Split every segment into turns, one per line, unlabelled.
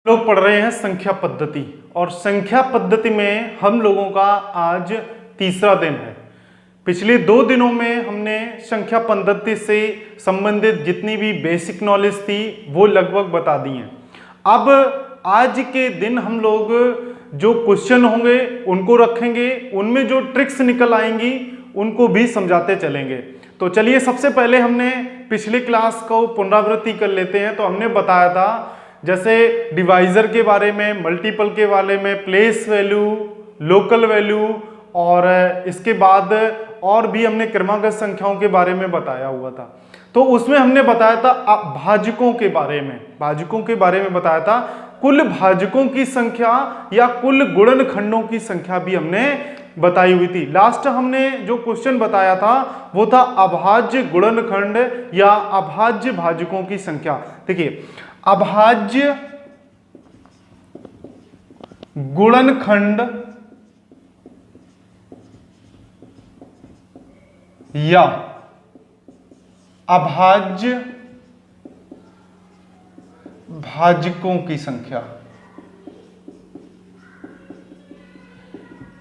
लोग पढ़ रहे हैं संख्या पद्धति और संख्या पद्धति में हम लोगों का आज तीसरा दिन है। पिछले 2 दिनों में हमने संख्या पद्धति से संबंधित जितनी भी बेसिक नॉलेज थी वो लगभग बता दी हैं। अब आज के दिन हम लोग जो क्वेश्चन होंगे उनको रखेंगे, उनमें जो ट्रिक्स निकल आएंगी उनको भी समझाते चलेंगे। तो चलिए सबसे पहले हमने पिछले क्लास को पुनरावृत्ति कर लेते हैं। तो हमने बताया था जैसे डिवाइजर के बारे में, मल्टीपल के बारे में, प्लेस वैल्यू, लोकल वैल्यू और इसके बाद और भी हमने क्रमागत संख्याओं के बारे में बताया हुआ था। तो उसमें हमने बताया था भाजकों के बारे में बताया था। कुल भाजकों की संख्या या कुल गुणनखंडों की संख्या भी हमने बताई हुई थी। लास्ट हमने जो क्वेश्चन बताया था वो था अभाज्य गुणनखंड या अभाज्य भाजकों की संख्या। देखिए, अभाज्य गुणनखंड या अभाज्य भाजकों की संख्या।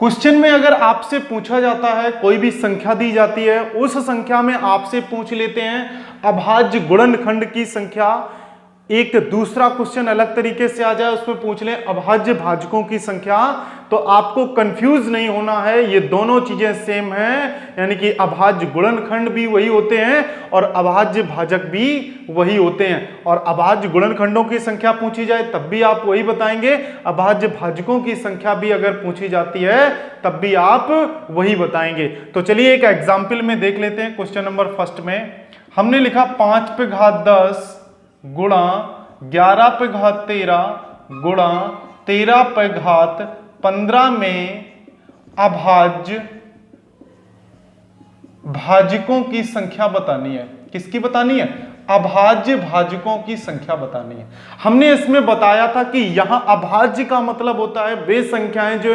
क्वेश्चन में अगर आपसे पूछा जाता है, कोई भी संख्या दी जाती है, उस संख्या में आपसे पूछ लेते हैं अभाज्य गुणनखंड की संख्या। एक दूसरा क्वेश्चन अलग तरीके से आ जाए, उसमें पूछ ले अभाज्य भाजकों की संख्या, तो आपको कंफ्यूज नहीं होना है, ये दोनों चीजें सेम हैं। यानी कि अभाज्य गुणनखंड भी वही होते हैं और अभाज्य भाजक भी वही होते हैं। और अभाज्य गुणनखंडों की संख्या पूछी जाए तब भी आप वही बताएंगे, अभाज्य भाजकों की संख्या भी अगर पूछी जाती है तब भी आप वही बताएंगे। तो चलिए एक एग्जाम्पल में देख लेते हैं। क्वेश्चन नंबर फर्स्ट में हमने लिखा 5 पे घात 10 गुणा 11 पे घात 13 गुणा 13 पे घात 15 में अभाज्य भाजकों की संख्या बतानी है। किसकी बतानी है? अभाज्य भाजकों की संख्या बतानी है। हमने इसमें बताया था कि यहां अभाज्य का मतलब होता है वे संख्याएं जो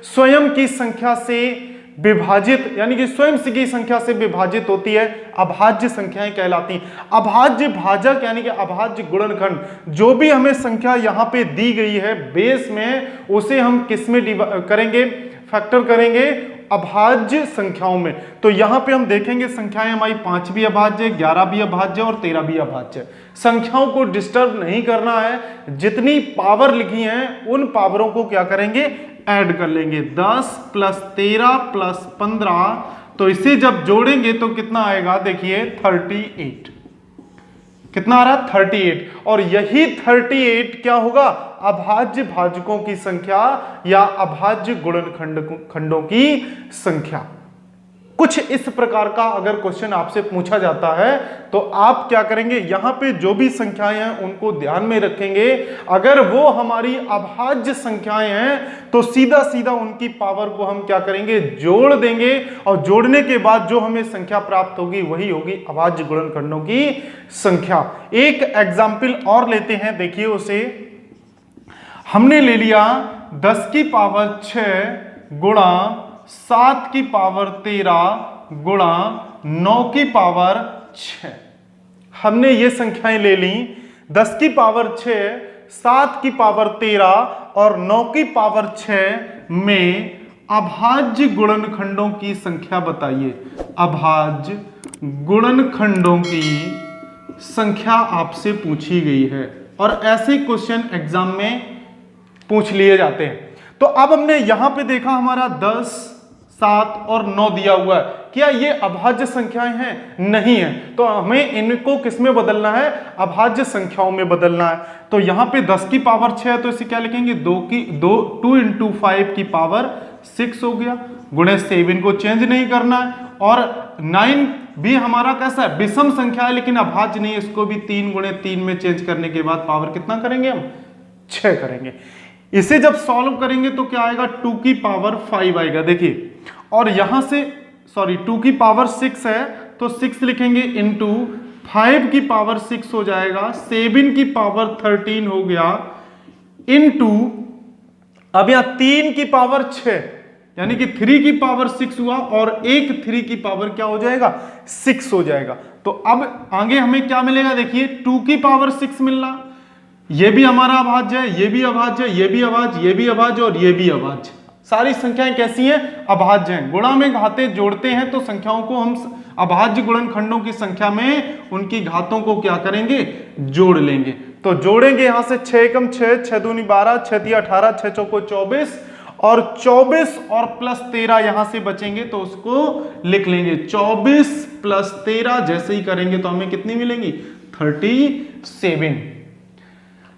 स्वयं की संख्या से विभाजित, यानी कि स्वयं की संख्या से विभाजित होती है, अभाज्य संख्याएं कहलाती हैं। अभाज्य भाजक यानी कि अभाज्य गुणनखंड, जो भी हमें संख्या यहां पे दी गई है बेस में, उसे हम किस में करेंगे? फैक्टर करेंगे अभाज्य संख्याओं में। तो यहां पे हम देखेंगे संख्याएं हमारी 5 भी अभाज्य, 11 भी अभाज्य और 13 भी अभाज्य। संख्याओं को डिस्टर्ब नहीं करना है, जितनी पावर लिखी हैं उन पावरों को क्या करेंगे? ऐड कर लेंगे। 10 + 13 + 15, तो इसे जब जोड़ेंगे तो कितना आएगा? देखिए 38। कितना आ रहा है? 38। और यही 38 क्या होगा? अभाज्य भाजकों की संख्या या अभाज्य गुणनखंडों की संख्या। कुछ इस प्रकार का अगर क्वेश्चन आपसे पूछा जाता है तो आप क्या करेंगे? यहां पे जो भी संख्याएं हैं उनको ध्यान में रखेंगे। अगर वो हमारी अभाज्य संख्याएं हैं तो सीधा सीधा उनकी पावर को हम क्या करेंगे? जोड़ देंगे, और जोड़ने के बाद जो हमें संख्या प्राप्त होगी वही होगी अभाज्य गुणनखंडों की संख्या। एक एग्जाम्पल और लेते हैं, देखिए उसे। हमने ले लिया 10 की पावर 6 गुणा 7 की पावर 13 गुणा 9 की पावर 6। हमने ये संख्याएं ले ली, 10 की पावर 6, 7 की पावर 13 और 9 की पावर 6 में अभाज्य गुणनखंडों की संख्या बताइए। अभाज्य गुणनखंडों की संख्या आपसे पूछी गई है और ऐसे क्वेश्चन एग्जाम में पूछ लिए जाते हैं। तो अब हमने यहां पे देखा हमारा 10, 7 और 9 दिया हुआ है। क्या ये अभाज्य संख्याएं हैं? नहीं है। तो हमें इनको किस में बदलना है? अभाज्य संख्याओं में बदलना है। तो यहां पे 10 की पावर 6 है तो इसे क्या लिखेंगे? 2 × 5 की पावर 6 हो गया। गुणे 7 को चेंज नहीं करना है। और 9 भी हमारा कैसा है? विषम संख्या है लेकिन अभाज्य नहीं है, इसको भी 3 × 3 में चेंज करने के बाद पावर कितना करेंगे हम? 6 करेंगे। इसे जब सॉल्व करेंगे तो क्या आएगा? 2 की पावर 5 आएगा। देखिए, और यहां से 2 की पावर 6 है तो 6 लिखेंगे इंटू 5 की पावर 6 हो जाएगा, 7 की पावर 13 हो गया इंटू, अब यहां 3 की पावर 6 यानी कि 3 की पावर 6 हुआ और एक 3 की पावर क्या हो जाएगा? 6 हो जाएगा। तो अब आगे हमें क्या मिलेगा? देखिए 2 की पावर 6 मिल रहा, ये भी हमारा अभाज्य है, ये भी अभाज्य, ये भी अभाज्य, ये भी अभाज्य और ये भी अभाज्य। सारी संख्याएं कैसी हैं? अभाज्य हैं। गुणा में घातें जोड़ते हैं तो संख्याओं को हम अभाज्य गुणनखंडों की संख्या में उनकी घातों को क्या करेंगे? जोड़ लेंगे। तो जोड़ेंगे यहां से 6 एकम 6, 6 दूनी 12, 6 तिया 18, 6 चौको 24 और 24 और प्लस 13 यहां से बचेंगे तो उसको लिख लेंगे 24 प्लस 13। जैसे ही करेंगे तो हमें कितनी मिलेंगी? 37।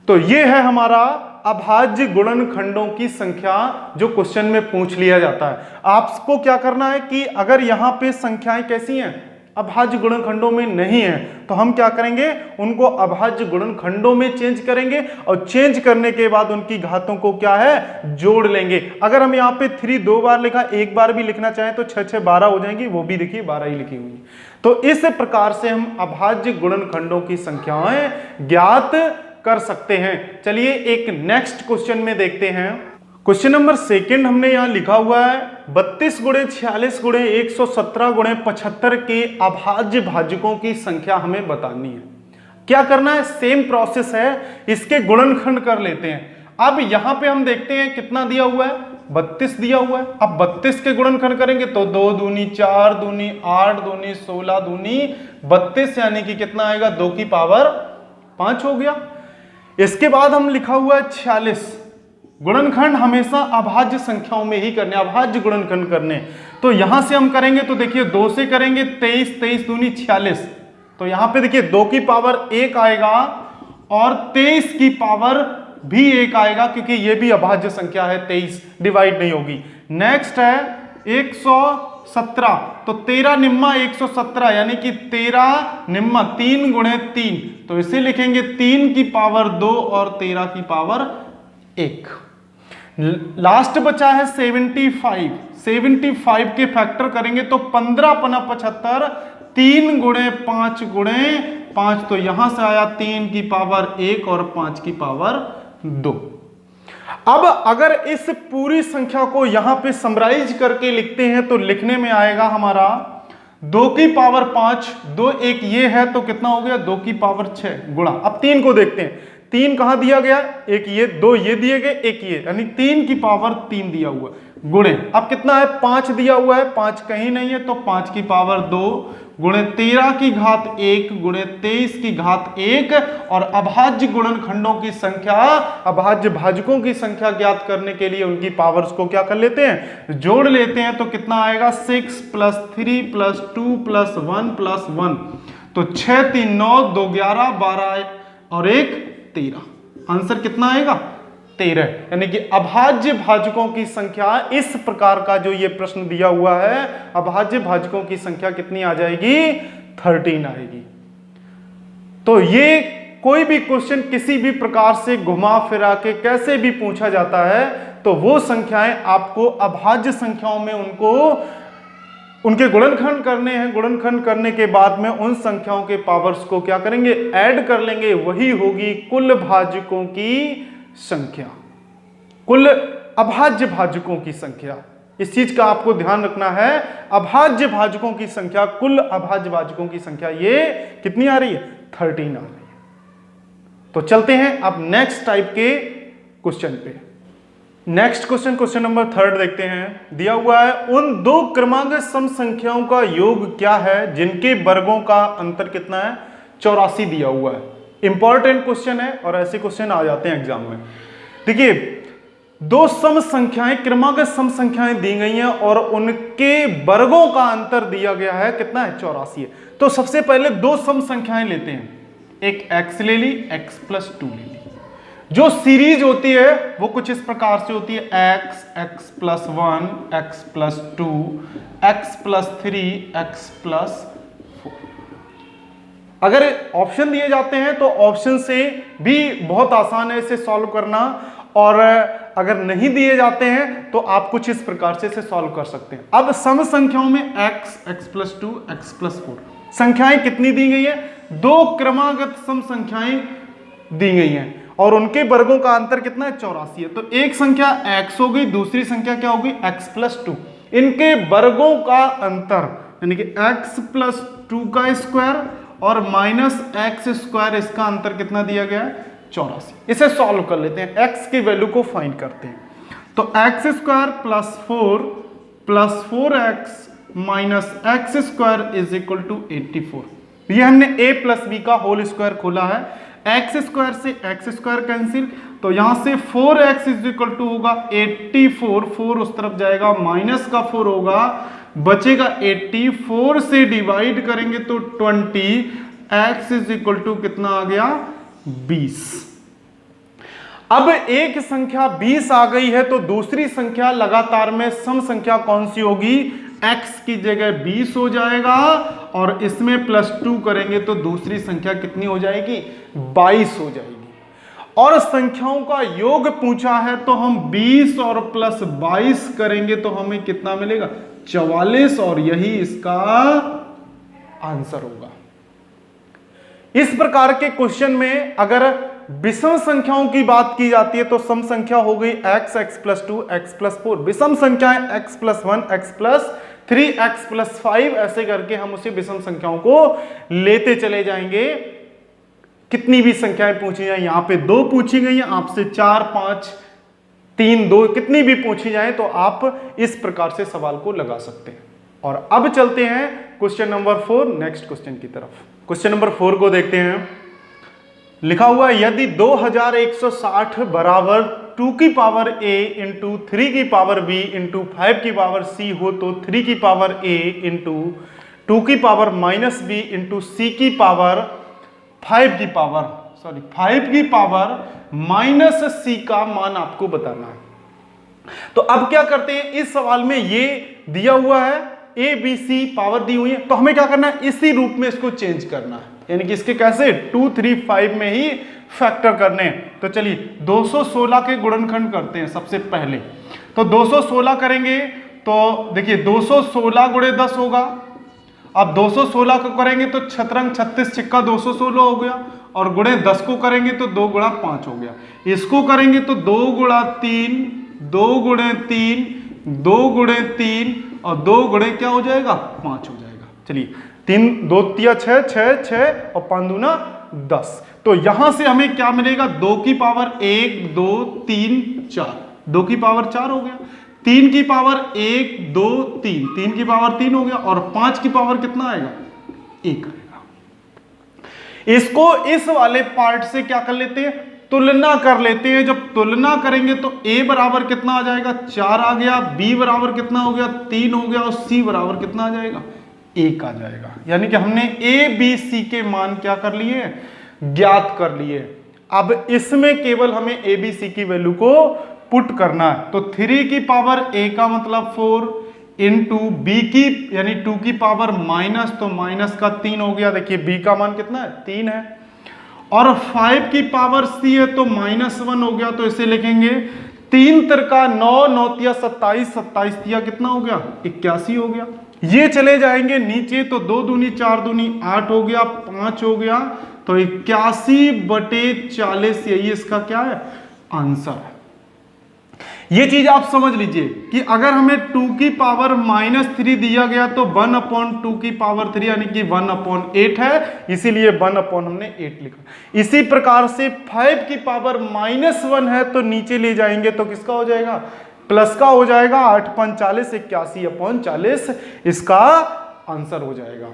तो ये है हमारा अभाज्य गुणनखंडों की संख्या जो क्वेश्चन में पूछ लिया जाता है। आपको क्या करना है कि अगर यहां पे संख्याएं कैसी हैं? अभाज्य गुणनखंडों में नहीं है, तो हम क्या करेंगे? उनको अभाज्य गुणनखंडों में चेंज करेंगे और चेंज करने के बाद उनकी घातों को क्या है? जोड़ लेंगे। अगर हम यहाँ पे 3 2 बार लिखा, एक बार भी लिखना चाहें तो 6 6 12 हो जाएंगी, वो भी देखिए 12 ही लिखी हुई है। तो इस प्रकार से हम अभाज्य गुणनखंडों की संख्याएं ज्ञात कर सकते हैं। चलिए एक नेक्स्ट क्वेश्चन में देखते हैं। क्वेश्चन नंबर 2 हमने यहां लिखा हुआ है 32 गुणे 46 गुणे 117 गुणे 75 के अभाज्य भाजकों की संख्या हमें बतानी है। क्या करना है? सेम प्रोसेस है, इसके गुणनखंड कर लेते हैं। अब यहां पे हम देखते हैं कितना दिया हुआ है? 32 दिया हुआ है। अब 32 के गुणनखंड करेंगे तो 2 दूनी 4 दूनी 8 दूनी 16 दूनी 32, यानी कि कितना आएगा? 2 की पावर 5 हो गया। इसके बाद हम लिखा हुआ है 46। गुणनखंड हमेशा अभाज्य संख्याओं में ही करने, अभाज्य गुणनखंड करने। तो यहां से हम करेंगे तो देखिए 2 से करेंगे 23, 23 दूनी 46। तो यहां पे देखिए 2 की पावर 1 आएगा और 23 की पावर भी 1 आएगा, क्योंकि ये भी अभाज्य संख्या है, 23 डिवाइड नहीं होगी। नेक्स्ट है 117, तो 13 निम्मा 117, यानी कि 13 निम्मा 3 गुणे 3, तो इसे लिखेंगे 3 की पावर 2 और 13 की पावर 1। लास्ट बचा है 75। 75 के फैक्टर करेंगे तो 15 पना 75, 3 गुणे 5 गुणे 5, तो यहां से आया 3 की पावर 1 और 5 की पावर 2। अब अगर इस पूरी संख्या को यहां पे समराइज करके लिखते हैं तो लिखने में आएगा हमारा 2 की पावर 5, 2 एक ये है तो कितना हो गया? 2 की पावर 6 गुणा। अब 3 को देखते हैं, 3 कहां दिया गया? एक ये, 2 ये दिए गए, एक ये, यानी 3 की पावर 3 दिया हुआ गुणे। अब कितना है? 5 दिया हुआ है, 5 कहीं नहीं है तो 5 की पावर 2 गुणे 13 की घात 1 गुणे 23 की घात 1। और अभाज्य गुणनखंडों की संख्या, अभाज्य भाजकों की संख्या ज्ञात करने के लिए उनकी पावर्स को क्या कर लेते हैं? जोड़ लेते हैं। तो कितना आएगा? 6 + 3 + 2 + 1 + 1, तो 6 3 9 2 11 12 और 1 13। आंसर कितना आएगा? 13। यानी कि अभाज्य भाजकों की संख्या, इस प्रकार का जो ये प्रश्न दिया हुआ है, अभाज्य भाजकों की संख्या कितनी आ जाएगी? 13 आएगी। तो ये कोई भी क्वेश्चन किसी भी प्रकार से घुमा फिरा के कैसे भी पूछा जाता है तो वो संख्याएं आपको अभाज्य संख्याओं में उनके गुणनखंड करने हैं। गुणनखंड करने के बाद में उन संख्याओं के पावर्स को क्या करेंगे? ऐड कर लेंगे, वही होगी कुल भाजकों की संख्या, कुल अभाज्य भाजकों की संख्या। इस चीज का आपको ध्यान रखना है। अभाज्य भाजकों की संख्या, कुल अभाज्य भाजकों की संख्या ये कितनी आ रही है? 13 आ रही है। तो चलते हैं अब नेक्स्ट टाइप के क्वेश्चन पे। नेक्स्ट क्वेश्चन नंबर 3 देखते हैं। दिया हुआ है उन 2 क्रमांक सम संख्याओं का योग क्या है जिनके वर्गों का अंतर कितना है? 84 दिया हुआ है। इंपॉर्टेंट क्वेश्चन है और ऐसे क्वेश्चन आ जाते हैं एग्जाम में। देखिए 2 सम संख्याएं, क्रमांक सम संख्याएं दी गई हैं और उनके वर्गों का अंतर दिया गया है, कितना है? 84 है। तो सबसे पहले 2 सम संख्याएं लेते हैं। एक x ले ली, x + 2 ले ली। जो सीरीज होती है वो कुछ इस प्रकार से होती है, x, x + 1, x + 2, x + 3, x + 4। अगर ऑप्शन दिए जाते हैं तो ऑप्शन से भी बहुत आसान है इसे सॉल्व करना, और अगर नहीं दिए जाते हैं तो आप कुछ इस प्रकार से इसे सॉल्व कर सकते हैं। अब सम संख्याओं में x, x + 2, x + 4 संख्याएं कितनी दी गई है? 2 क्रमागत सम संख्याएं दी गई हैं और उनके वर्गों का अंतर कितना है? 84 है। तो एक संख्या x हो गई, दूसरी संख्या क्या होगी? x + 2। इनके वर्गों का अंतर यानी कि x + 2 का स्क्वायर और -x² इसका अंतर कितना दिया गया है? 84। इसे सॉल्व कर लेते हैं, x की वैल्यू को फाइंड करते हैं। तो x square plus 4x minus x square is equal to 84। ये हमने a प्लस बी का होल स्क्वायर खोला है, एक्स स्क्वायर से एक्स स्क्वायर कैंसिल, तो यहां से 4x इज इक्वल टू होगा 84, 4 उस तरफ जाएगा, माइनस का 4 होगा, बचेगा 80, 4 से डिवाइड करेंगे तो 20, x इज इक्वल टू कितना आ गया 20। अब एक संख्या 20 आ गई है तो दूसरी संख्या लगातार में सम संख्या कौन सी होगी, x की जगह 20 हो जाएगा और इसमें +2 करेंगे तो दूसरी संख्या कितनी हो जाएगी, 22 हो जाएगी। और संख्याओं का योग पूछा है तो हम 20 और प्लस 22 करेंगे तो हमें कितना मिलेगा, 44, और यही इसका आंसर होगा। इस प्रकार के क्वेश्चन में अगर विषम संख्याओं की बात की जाती है तो सम संख्या हो गई x, x+2, x+4, विषम संख्याएं x+1, x+3, x+5, ऐसे करके हम उसे विषम संख्याओं को लेते चले जाएंगे। कितनी भी संख्याएं पूछी जाए, यहां पे 2 पूछी गई हैं, आपसे 4, 5, 3, 2 कितनी भी पूछी जाए तो आप इस प्रकार से सवाल को लगा सकते हैं। और अब चलते हैं क्वेश्चन नंबर 4, नेक्स्ट क्वेश्चन की तरफ। क्वेश्चन नंबर 4 को देखते हैं। लिखा हुआ है यदि 2160 बराबर 2 की पावर a इंटू 3 की पावर b इंटू 5 की पावर c हो तो 3 की पावर a इंटू 2 की power minus b into c की पावर 5 की पावर माइनस c का मान आपको बताना है। तो अब क्या करते हैं, इस सवाल में ये दिया हुआ है a b c पावर दी हुई है, तो हमें क्या करना है, इसी रूप में इसको चेंज करना है, यानी कि इसके कैसे 2, 3, 5 में ही फैक्टर करने हैं। तो चलिए 216 के गुणनखंड करते हैं सबसे पहले। तो 216 करेंगे तो देखिए 216 गुणे 10 होगा। अब 216 को करेंगे तो छतरंग 36 छिक्का 216 हो गया, और गुणे 10 को करेंगे तो 2 गुणा 5 हो गया। इसको करेंगे तो 2 गुणा 3, 2 गुणे 3, 2 गुणे 3 और 2 गुणे क्या हो जाएगा 5 हो जाएगा। चलिए 3, 2 तिया 6, 6, 6 और 5 दूना 10। तो यहां से हमें क्या मिलेगा, 2 की पावर 1, 2, 3, 4, 2 की पावर 4 हो गया, 3 की पावर 1, 2, 3, 3 की पावर 3 हो गया, और 5 की पावर कितना आएगा 1 आएगा। इसको इस वाले पार्ट से क्या कर लेते हैं, तुलना कर लेते हैं। जब तुलना करेंगे तो a बराबर कितना आ जाएगा 4 आ गया, b बराबर कितना हो गया 3 हो गया, और c बराबर कितना आ जाएगा 1 आ जाएगा। यानी कि हमने a b c के मान क्या कर लिए, ज्ञात कर लिए। अब इसमें केवल हमें a b c की वैल्यू को पुट करना है। तो 3 की पावर a का मतलब 4 इंटू b की यानी 2 की पावर माइनस, तो माइनस का 3 हो गया। देखिए b का मान कितना है 3 है, और 5 की पावर c है तो -1 हो गया, तो इसे लिखेंगे 3 तिरका 9, 9 तिया 27, 27 तिया कितना हो गया 81 हो गया। ये चले जाएंगे नीचे तो 2 दूनी 4 दूनी 8 हो गया, 5 हो गया, तो 81/40 यही इसका क्या है आंसर है। ये चीज आप समझ लीजिए कि अगर हमें 2 की पावर -3 दिया गया तो 1/2 की पावर 3 यानी कि 1/8 है, इसीलिए 1/ हमने 8 लिखा। इसी प्रकार से 5 की पावर -1 है तो नीचे ले जाएंगे तो किसका हो जाएगा, प्लस का हो जाएगा, 8/40 81/40 इसका आंसर हो जाएगा।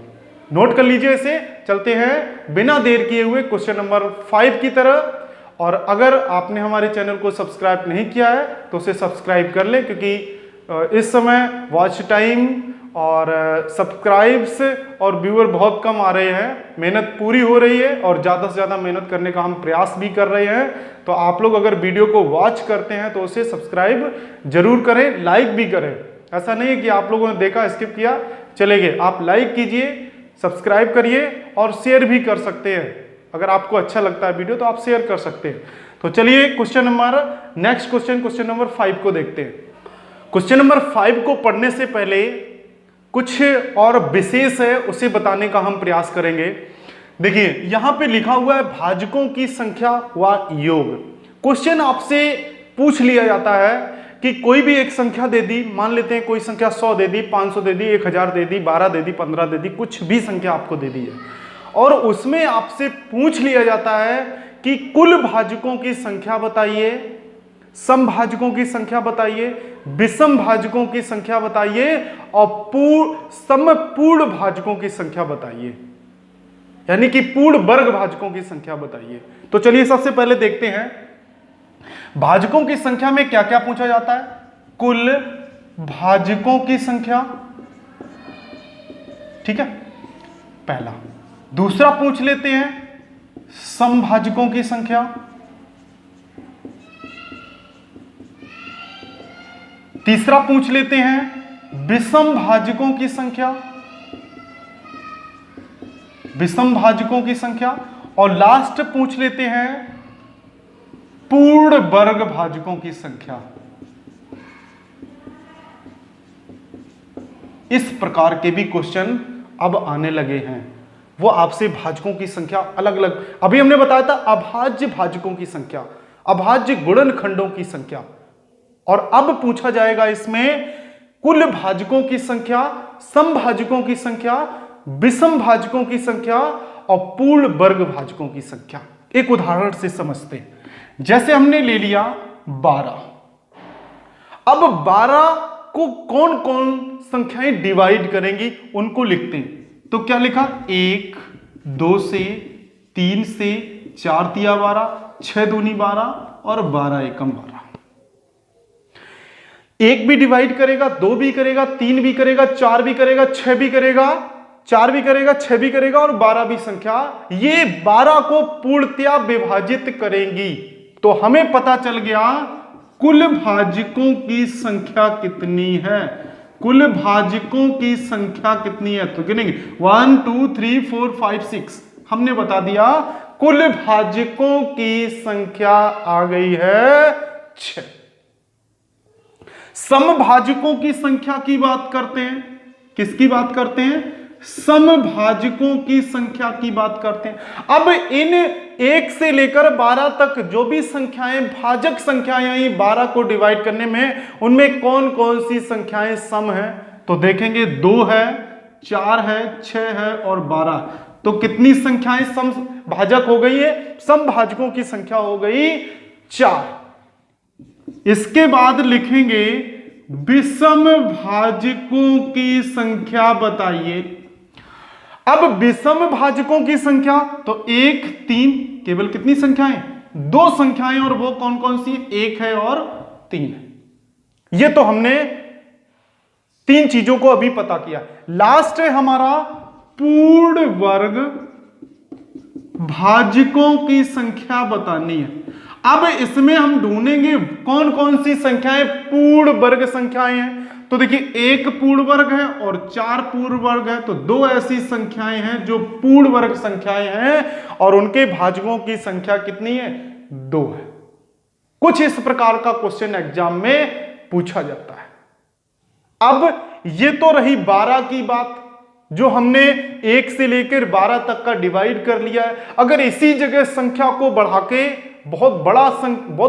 नोट कर लीजिए इसे। चलते हैं बिना देर किए हुए क्वेश्चन नंबर 5 की तरह। और अगर आपने हमारे चैनल को सब्सक्राइब नहीं किया है तो उसे सब्सक्राइब कर लें, क्योंकि इस समय वॉच टाइम और सब्सक्राइब्स और व्यूअर बहुत कम आ रहे हैं। मेहनत पूरी हो रही है और ज़्यादा से ज़्यादा मेहनत करने का हम प्रयास भी कर रहे हैं। तो आप लोग अगर वीडियो को वॉच करते हैं तो उसे सब्सक्राइब जरूर करें, लाइक भी करें। ऐसा नहीं है कि आप लोगों ने देखा स्किप किया चले गए। आप लाइक कीजिए, सब्सक्राइब करिए और शेयर भी कर सकते हैं। अगर आपको अच्छा लगता है वीडियो तो आप शेयर कर सकते हैं। तो चलिए नेक्स्ट क्वेश्चन नंबर 5 को देखते हैं। क्वेश्चन नंबर 5 को पढ़ने से पहले कुछ और विशेष है उसे बताने का हम प्रयास करेंगे। देखिए यहां पे लिखा हुआ है भाजकों की संख्या व योग। क्वेश्चन आपसे पूछ लिया जाता है कि कोई भी एक संख्या दे दी, मान लेते हैं कोई संख्या 100 दे दी, 500 दे दी, 1000 दे दी, 12 दे दी, 15 दे दी, कुछ भी संख्या आपको दे दी है, और उसमें आपसे पूछ लिया जाता है कि कुल भाजकों की संख्या बताइए, सम भाजकों की संख्या बताइए, विषम भाजकों की संख्या बताइए और समपूर्ण भाजकों की संख्या बताइए, यानी कि पूर्ण वर्ग भाजकों की संख्या बताइए। तो चलिए सबसे पहले देखते हैं भाजकों की संख्या में क्या क्या पूछा जाता है। कुल भाजकों की संख्या, ठीक है, पहला। दूसरा पूछ लेते हैं समभाजकों की संख्या, तीसरा पूछ लेते हैं विषम भाजकों की संख्या, विषम भाजकों की संख्या, और लास्ट पूछ लेते हैं पूर्ण वर्ग भाजकों की संख्या। इस प्रकार के भी क्वेश्चन अब आने लगे हैं। वो आपसे भाजकों की संख्या अलग अलग, अभी हमने बताया था अभाज्य भाजकों की संख्या, अभाज्य गुणनखंडों की संख्या, और अब पूछा जाएगा इसमें कुल भाजकों की संख्या, समभाजकों की संख्या, विषम भाजकों की संख्या और पूर्ण वर्ग भाजकों की संख्या। एक उदाहरण से समझते हैं। जैसे हमने ले लिया 12, अब 12 को कौन कौन संख्याएं डिवाइड करेंगी उनको लिखते हैं। तो क्या लिखा, 1, 2 से, 3 से, 4 तिया 12, 6 दूनी 12 और 12 एकम 12। 1 भी डिवाइड करेगा, 2 भी करेगा, 3 भी करेगा, 4 भी करेगा, 6 भी करेगा, 4 भी करेगा, 6 भी करेगा और 12 भी संख्या, ये 12 को पूर्णतया विभाजित करेंगी। तो हमें पता चल गया कुल भाजकों की संख्या कितनी है। कुल भाजकों की संख्या कितनी है तो गिनेंगे 1 2 3 4 5 6, हमने बता दिया कुल भाजकों की संख्या आ गई है 6। समभाजकों की संख्या की बात करते हैं, किसकी बात करते हैं, समभाजकों की संख्या की बात करते हैं। अब इन 1 से लेकर 12 तक जो भी संख्याएं भाजक संख्याएं आई 12 को डिवाइड करने में, उनमें कौन कौन सी संख्याएं सम है तो देखेंगे 2 है, 4 है, 6 है और 12। तो कितनी संख्याएं सम भाजक हो गई है, समभाजकों की संख्या हो गई 4। इसके बाद लिखेंगे विषम भाजकों की संख्या बताइए। अब विषम भाजकों की संख्या तो 1 3, केवल कितनी संख्याएं, 2 संख्याएं, और वो कौन कौन सी, 1 है और 3 है। ये तो हमने 3 चीजों को अभी पता किया। लास्ट है हमारा पूर्ण वर्ग भाजकों की संख्या बतानी है। अब इसमें हम ढूंढेंगे कौन कौन सी संख्याएं पूर्ण वर्ग संख्याएं हैं। तो देखिए 1 पूर्ण वर्ग है और 4 पूर्ण वर्ग है, तो 2 ऐसी संख्याएं हैं जो पूर्ण वर्ग संख्याएं हैं और उनके भाजकों की संख्या कितनी है, 2 है। कुछ इस प्रकार का क्वेश्चन एग्जाम में पूछा जाता है। अब ये तो रही 12 की बात जो हमने 1 से लेकर 12 तक का डिवाइड कर लिया है। अगर इसी जगह संख्या को बढ़ा के बहुत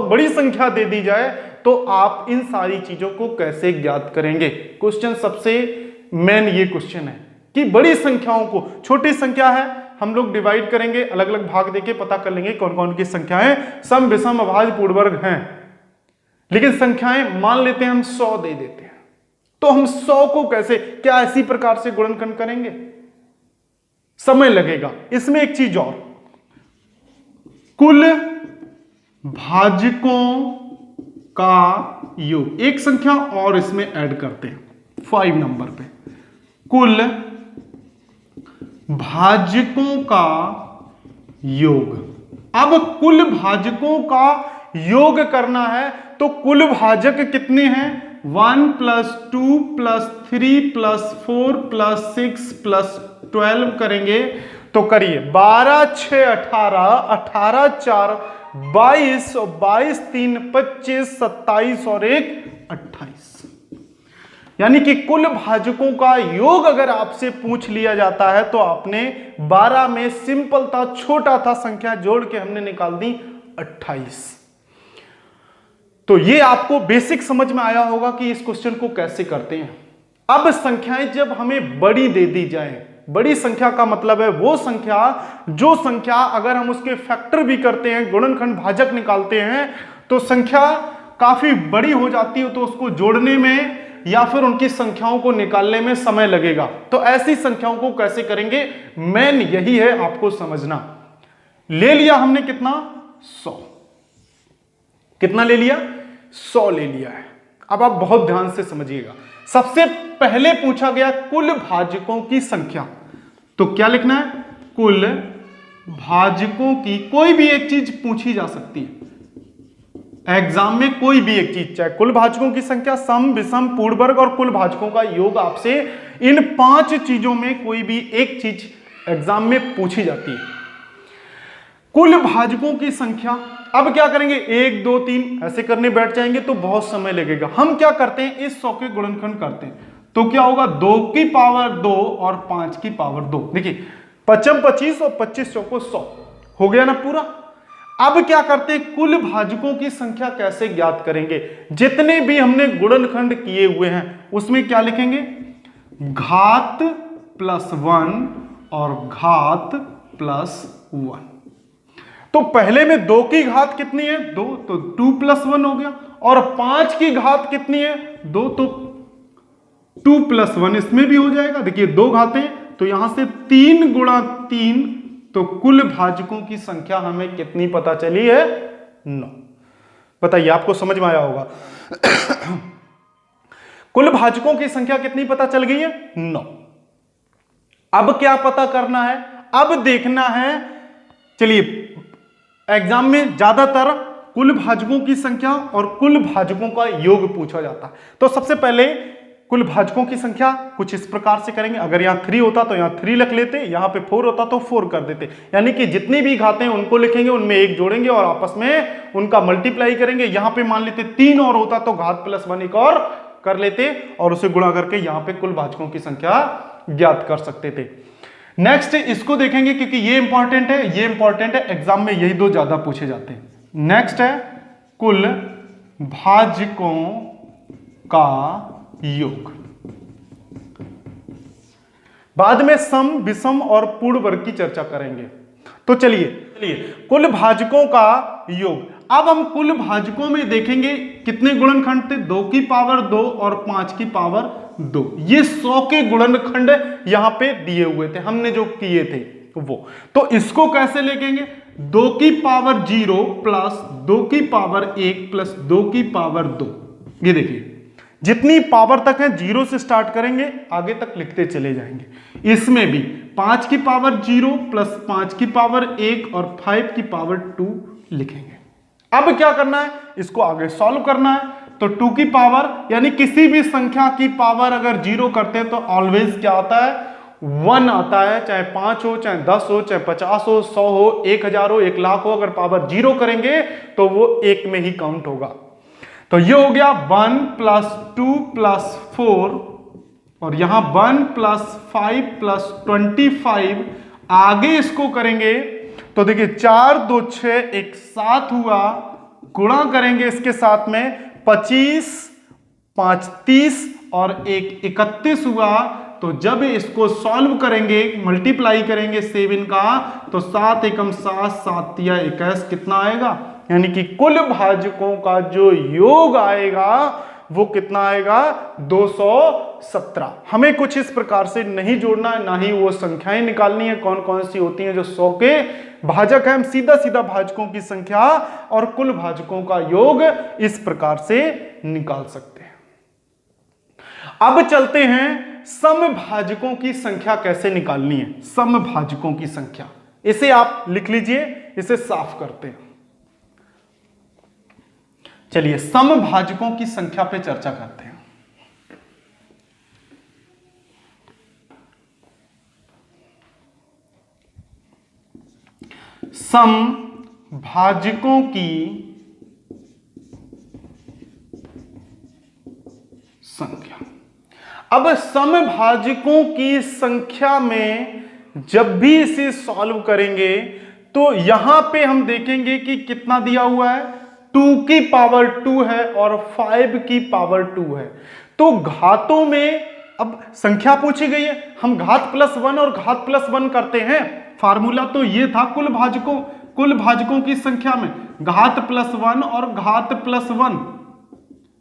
बड़ी संख्या दे दी जाए तो आप इन सारी चीजों को कैसे ज्ञात करेंगे। क्वेश्चन सबसे मेन ये क्वेश्चन है कि बड़ी संख्याओं को, छोटी संख्या है हम लोग डिवाइड करेंगे, अलग अलग भाग देके पता कर लेंगे कौन कौन की संख्याएं सम विषम अभाज्य पूर्ण वर्ग हैं। लेकिन संख्याएं मान लेते हैं हम 100 दे देते हैं, तो हम 100 को कैसे, क्या इसी प्रकार से गुणनखंड करेंगे, समय लगेगा। इसमें एक चीज और, कुल भाजकों का योग, एक संख्या और इसमें ऐड करते हैं 5 नंबर पे, कुल भाजकों का योग। अब कुल भाजकों का योग करना है तो कुल भाजक कितने हैं, 1 + 2 + 3 + 4 + 6 + 12 करेंगे तो करिए 12 6 18, 18 4 22 और 22 3 25, 27 और 1 28। यानी कि कुल भाजकों का योग अगर आपसे पूछ लिया जाता है तो आपने 12 में सिंपल था, छोटा था संख्या जोड़ के हमने निकाल दी 28। तो ये आपको बेसिक समझ में आया होगा कि इस क्वेश्चन को कैसे करते हैं। अब संख्याएं जब हमें बड़ी दे दी जाए बड़ी संख्या का मतलब है वो संख्या जो संख्या अगर हम उसके फैक्टर भी करते हैं, गुणनखंड भाजक निकालते हैं, तो संख्या काफी बड़ी हो जाती है, तो उसको जोड़ने में या फिर उनकी संख्याओं को निकालने में समय लगेगा। तो ऐसी संख्याओं को कैसे करेंगे, मेन यही है आपको समझना। ले लिया हमने कितना, 100। कितना ले लिया, 100 ले लिया है। अब आप बहुत ध्यान से समझिएगा। सबसे पहले पूछा गया कुल भाजकों की संख्या, तो क्या लिखना है, कुल भाजकों की, कोई भी एक चीज पूछी जा सकती है एग्जाम में, कोई भी एक चीज, चाहे कुल भाजकों की संख्या, सम, विषम, पूर्ण वर्ग और कुल भाजकों का योग, आपसे इन 5 चीजों में कोई भी एक चीज एग्जाम में पूछी जाती है। कुल भाजकों की संख्या, अब क्या करेंगे, 1 2 3 ऐसे करने बैठ जाएंगे तो बहुत समय लगेगा। हम क्या करते हैं, इस 100 के गुणनखंड करते हैं, तो क्या होगा, 2 की पावर 2 और 5 की पावर 2। देखिए 5 25 और 25 चौको 100 हो गया ना पूरा। अब क्या करते हैं, कुल भाजकों की संख्या कैसे ज्ञात करेंगे, जितने भी हमने गुणनखंड किए हुए हैं उसमें क्या लिखेंगे, घात +1 और घात +1। तो पहले में 2 की घात कितनी है, 2, तो 2 + 1 हो गया, और 5 की घात कितनी है, 2, तो 2 + 1 इसमें भी हो जाएगा। देखिए 2 घातें, तो यहां से 3 × 3, तो कुल भाजकों की संख्या हमें कितनी पता चली है, 9। बताइए, आपको समझ में आया होगा। कुल भाजकों की संख्या कितनी पता चल गई है, 9। अब क्या पता करना है, अब देखना है, चलिए एग्जाम में ज्यादातर कुल भाजकों की संख्या और कुल भाजकों का योग पूछा जाता है। तो सबसे पहले कुल भाजकों की संख्या कुछ इस प्रकार से करेंगे। अगर यहां 3 होता तो यहां 3 लिख लेते, यहां पे 4 होता तो 4 कर देते, यानी कि जितनी भी घातें हैं उनको लिखेंगे, उनमें 1 जोड़ेंगे और आपस में उनका मल्टीप्लाई करेंगे। यहां पे मान लेते 3 और होता तो घात +1 एक और कर लेते और उसे गुणा करके यहां पे कुल भाजकों की संख्या ज्ञात कर सकते थे। नेक्स्ट इसको देखेंगे क्योंकि ये इंपॉर्टेंट है, ये इंपॉर्टेंट है, एग्जाम में यही 2 ज्यादा पूछे जाते हैं। नेक्स्ट है कुल भाजकों का योग। बाद में सम, विषम और पूर्ण वर्ग की चर्चा करेंगे। तो चलिए कुल भाजकों का योग। अब हम कुल भाजकों में देखेंगे कितने गुणनखंड थे, 2 की पावर 2 और 5 की पावर 2। ये 100 के गुणनखंड यहां पे दिए हुए थे, हमने जो किए थे वो। तो इसको कैसे लिखेंगे, 2 की पावर 0 प्लस 2 की पावर 1 प्लस 2 की पावर 2। ये देखिए जितनी पावर तक है 0 से स्टार्ट करेंगे, आगे तक लिखते चले जाएंगे। इसमें भी 5 की पावर 0 प्लस 5 की पावर 1 और 5 की पावर 2 लिखेंगे। अब क्या करना है, इसको आगे सॉल्व करना है। तो 2 की पावर, यानी किसी भी संख्या की पावर अगर 0 करते हैं तो ऑलवेज क्या आता है, 1 आता है। चाहे 5 हो, चाहे 10 हो, चाहे 50 हो, 100 हो, 1000 हो, 1,00,000 हो, अगर पावर 0 करेंगे तो वो 1 में ही काउंट होगा। तो ये हो गया 1 + 2 + 4 और यहां 1 + 5 + 25। आगे इसको करेंगे तो देखिए 4 2 6 1 7 हुआ, गुणा करेंगे इसके साथ में 25 5 30 और 1 31 हुआ। तो जब इसको सॉल्व करेंगे, मल्टीप्लाई करेंगे 7 का, तो 7 एकम 7 7 तिया 21 कितना आएगा, यानी कि कुल भाजकों का जो योग आएगा वो कितना आएगा, 217। हमें कुछ इस प्रकार से नहीं जोड़ना है, ना ही वो संख्याएं निकालनी है कौन कौन सी होती हैं जो 100 के भाजक है। हम सीधा सीधा भाजकों की संख्या और कुल भाजकों का योग इस प्रकार से निकाल सकते हैं। अब चलते हैं सम भाजकों की संख्या कैसे निकालनी है। सम भाजकों की संख्या, इसे आप लिख लीजिए, इसे साफ करते हैं। चलिए सम भाजकों की संख्या पे चर्चा करते हैं। सम भाजकों की संख्या। अब सम भाजकों की संख्या में जब भी इसे सॉल्व करेंगे तो यहां पे हम देखेंगे कि कितना दिया हुआ है, 2 की पावर 2 है और 5 की पावर 2 है। तो घातों में अब संख्या पूछी गई है, हम घात प्लस 1 और घात प्लस 1 करते हैं। फार्मूला तो ये था कुल भाजकों की संख्या में घात प्लस 1 और घात प्लस 1,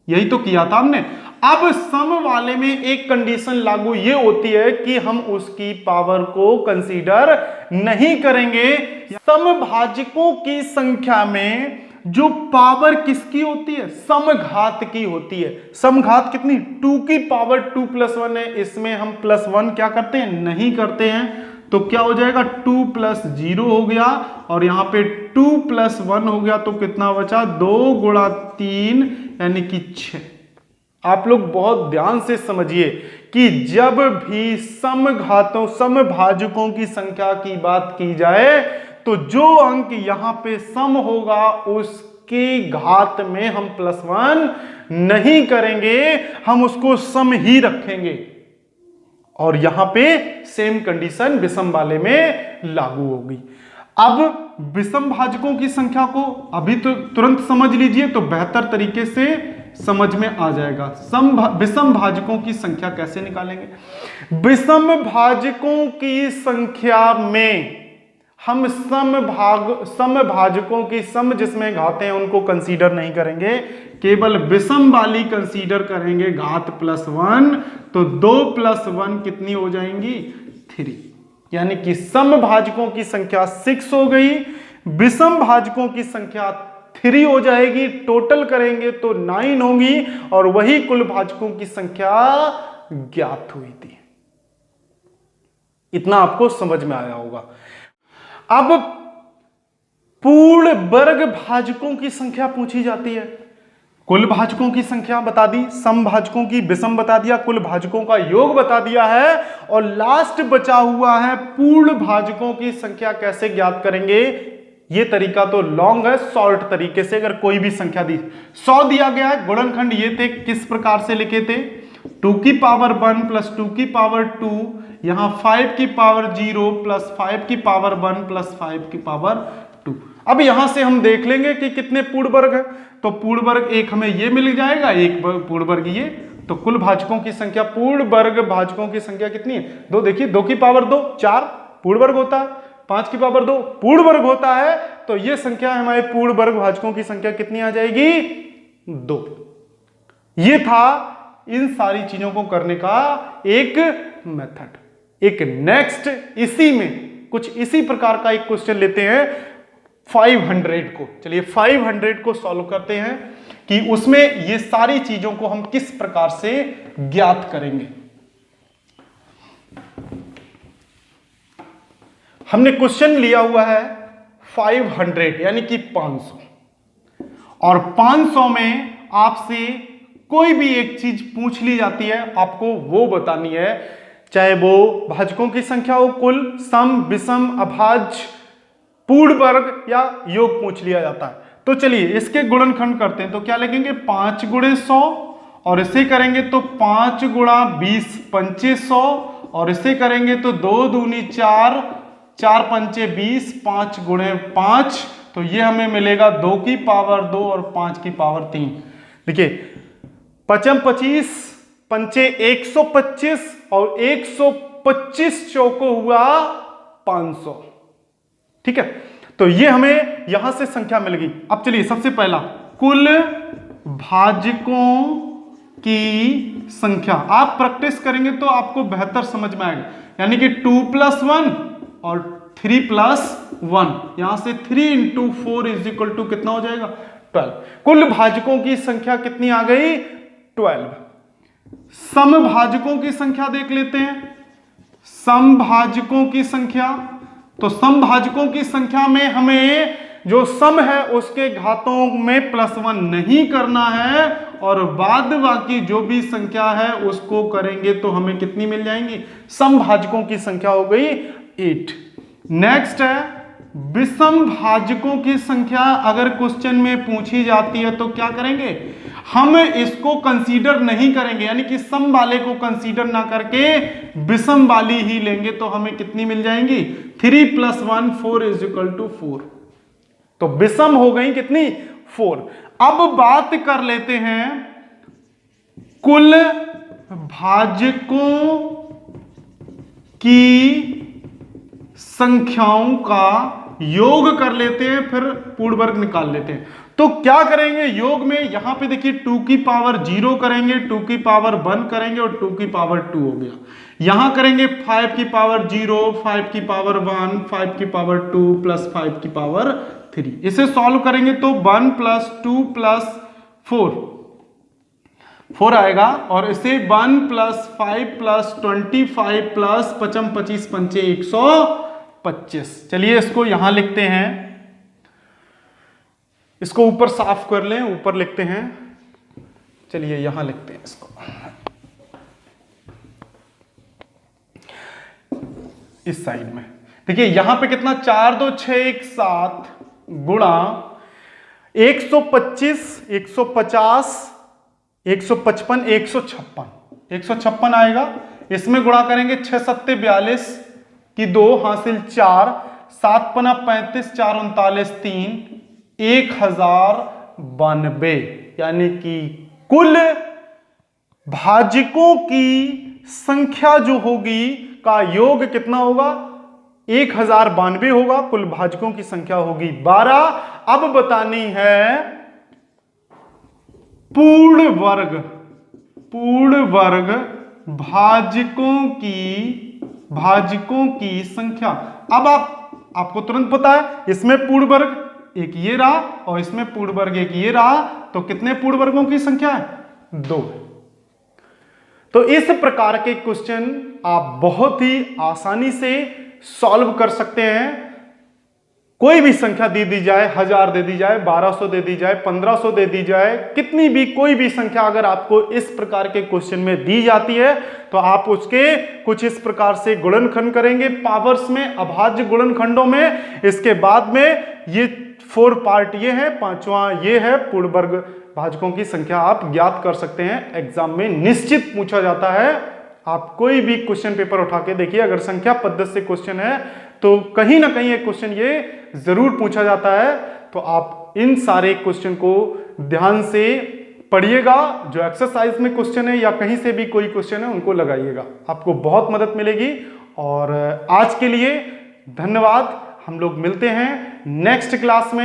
यही तो किया था हमने। अब सम वाले में एक कंडीशन लागू ये होती है कि हम उसकी पावर को कंसीडर नहीं करेंगे। समभाजकों की संख्या में जो पावर किसकी होती है, समघात की होती है। समघात कितनी, 2 की पावर 2 प्लस 1 है, इसमें हम प्लस 1 क्या करते हैं, नहीं करते हैं। तो क्या हो जाएगा, 2 प्लस 0 हो गया और यहां पे 2 प्लस 1 हो गया, तो कितना बचा, 2 गुणा 3 यानी कि 6। आप लोग बहुत ध्यान से समझिए कि जब भी समभाजकों की संख्या की बात की जाए तो जो अंक यहां पे सम होगा उसके घात में हम प्लस 1 नहीं करेंगे, हम उसको सम ही रखेंगे। और यहां पे सेम कंडीशन विषम वाले में लागू होगी। अब विषम भाजकों की संख्या को अभी तो तुरंत समझ लीजिए तो बेहतर तरीके से समझ में आ जाएगा। विषम भाजकों की संख्या कैसे निकालेंगे। विषम भाजकों की संख्या में हम समभाजकों की सम जिसमें घाते हैं उनको कंसीडर नहीं करेंगे, केवल विषम वाली कंसीडर करेंगे घात प्लस 1। तो 2 प्लस 1 कितनी हो जाएंगी, 3, यानी कि समभाजकों की संख्या 6 हो गई, विषम भाजकों की संख्या 3 हो जाएगी। टोटल करेंगे तो 9 होंगी और वही कुल भाजकों की संख्या ज्ञात हुई थी। इतना आपको समझ में आया होगा। अब पूर्ण वर्ग भाजकों की संख्या पूछी जाती है। कुल भाजकों की संख्या बता दी, सम भाजकों की विषम बता दिया, कुल भाजकों का योग बता दिया है और लास्ट बचा हुआ है पूर्ण भाजकों की संख्या कैसे ज्ञात करेंगे। ये तरीका तो लॉन्ग है, शॉर्ट तरीके से अगर कोई भी संख्या दी 100 दिया गया है, गुणनखंड ये थे, किस प्रकार से लिखे थे, 2 की पावर 1 प्लस 2 की पावर 2, यहां 5 की पावर 0 प्लस 5 की पावर 1 प्लस 5 की पावर 2। अब यहां से हम देख लेंगे कि कितने पूर्ण वर्ग है। तो पूर्ण वर्ग एक हमें ये मिल जाएगा, एक पूर्ण वर्ग ये। तो कुल भाजकों की संख्या, पूर्ण वर्ग भाजकों की संख्या कितनी है, 2। देखिए 2 की पावर 2 4 पूर्ण वर्ग होता है, 5 की पावर 2 पूर्ण वर्ग होता है। तो ये संख्या हमारे पूर्ण वर्ग भाजकों की संख्या कितनी आ जाएगी, 2। ये था इन सारी चीजों को करने का एक मेथड। एक नेक्स्ट इसी में कुछ इसी प्रकार का एक क्वेश्चन लेते हैं 500 को। चलिए 500 को सॉल्व करते हैं कि उसमें ये सारी चीजों को हम किस प्रकार से ज्ञात करेंगे। हमने क्वेश्चन लिया हुआ है 500 यानी कि 500 और 500 में आपसे कोई भी एक चीज पूछ ली जाती है, आपको वो बतानी है, चाहे वो भाजकों की संख्या हो, कुल, सम, विषम, अभाज्य, पूर्ण वर्ग या योग पूछ लिया जाता है। तो चलिए इसके गुणनखंड करते हैं। तो क्या लिखेंगे, 5 गुणे 100 और इसे करेंगे तो 5 गुणा 20 पंचे 100 और इसे करेंगे तो 2 दूनी 4 4 पंचे 20 5 गुणे 5। तो ये हमें मिलेगा 2 की पावर 2 और 5 की पावर 3। देखिए 5 25 पंचे 125 और 125 चौको हुआ 500। ठीक है, तो ये हमें यहां से संख्या मिल गई। अब चलिए सबसे पहला कुल भाजकों की संख्या, आप प्रैक्टिस करेंगे तो आपको बेहतर समझ में आएगा। यानी कि 2 + 1 और 3 + 1, यहां से 3 × 4 = कितना हो जाएगा, 12। कुल भाजकों की संख्या कितनी आ गई, 12। समभाजकों की संख्या देख लेते हैं। समभाजकों की संख्या, तो समभाजकों की संख्या में हमें जो सम है उसके घातों में +1 नहीं करना है और बाद बाकी जो भी संख्या है उसको करेंगे तो हमें कितनी मिल जाएंगी, समभाजकों की संख्या हो गई 8। नेक्स्ट है विषम भाजकों की संख्या। अगर क्वेश्चन में पूछी जाती है तो क्या करेंगे, हम इसको कंसीडर नहीं करेंगे, यानी कि सम वाले को कंसीडर ना करके विषम वाली ही लेंगे तो हमें कितनी मिल जाएंगी, 3 + 1 4 = 4। तो विषम हो गई कितनी, 4। अब बात कर लेते हैं कुल भाजकों की संख्याओं का योग कर लेते हैं, फिर पूर्ण वर्ग निकाल लेते हैं। तो क्या करेंगे योग में, यहां पे देखिए 2 की पावर 0 करेंगे, 2 की पावर 1 करेंगे और 2 की पावर 2 हो गया। यहां करेंगे 5 की पावर 0, 5 की पावर 1, 5 की पावर 2 प्लस 5 की पावर 3। इसे सॉल्व करेंगे तो 1 प्लस 2 प्लस 4 आएगा, और इसे 1 प्लस 5 प्लस 25 प्लस 55 25 पंचे 125। चलिए इसको यहां लिखते हैं, इसको ऊपर साफ कर लें, ऊपर लिखते हैं। चलिए यहां लिखते हैं इसको, इस साइड में देखिए यहां पे कितना 4 2 6 1 7 गुणा 125 150 155 156 आएगा। इसमें गुणा करेंगे 6 7 42 की 2 हासिल 4, 7 पना 35 4 39 3 1092, यानी कि कुल भाजकों की संख्या जो होगी का योग कितना होगा, 1092 होगा। कुल भाजकों की संख्या होगी 12। अब बतानी है पूर्ण वर्ग भाजकों की संख्या। अब आपको तुरंत पता है, इसमें पूर्ण वर्ग एक ये रहा और इसमें पूर्ण वर्ग एक ये रहा, तो कितने पूर्ण वर्गों की संख्या है, 2। तो इस प्रकार के क्वेश्चन आप बहुत ही आसानी से सॉल्व कर सकते हैं। कोई भी संख्या दे दी जाए, 1000 दे दी जाए, 1200 दे दी जाए, 1500 दे दी जाए, कितनी भी कोई भी संख्या अगर आपको इस प्रकार के क्वेश्चन में दी जाती है तो आप उसके कुछ इस प्रकार से गुणनखंड करेंगे पावर्स में, अभाज्य गुणनखंडों में। इसके बाद में ये 4 पार्ट ये है, 5वां ये है, पूर्ण वर्ग भाजकों की संख्या आप ज्ञात कर सकते हैं। एग्जाम में निश्चित पूछा जाता है। आप कोई भी क्वेश्चन पेपर उठा के देखिए, अगर संख्या पद्धति से क्वेश्चन है तो कहीं ना कहीं एक क्वेश्चन ये जरूर पूछा जाता है। तो आप इन सारे क्वेश्चन को ध्यान से पढ़िएगा, जो एक्सरसाइज में क्वेश्चन है या कहीं से भी कोई क्वेश्चन है उनको लगाइएगा, आपको बहुत मदद मिलेगी। और आज के लिए धन्यवाद। हम लोग मिलते हैं नेक्स्ट क्लास में।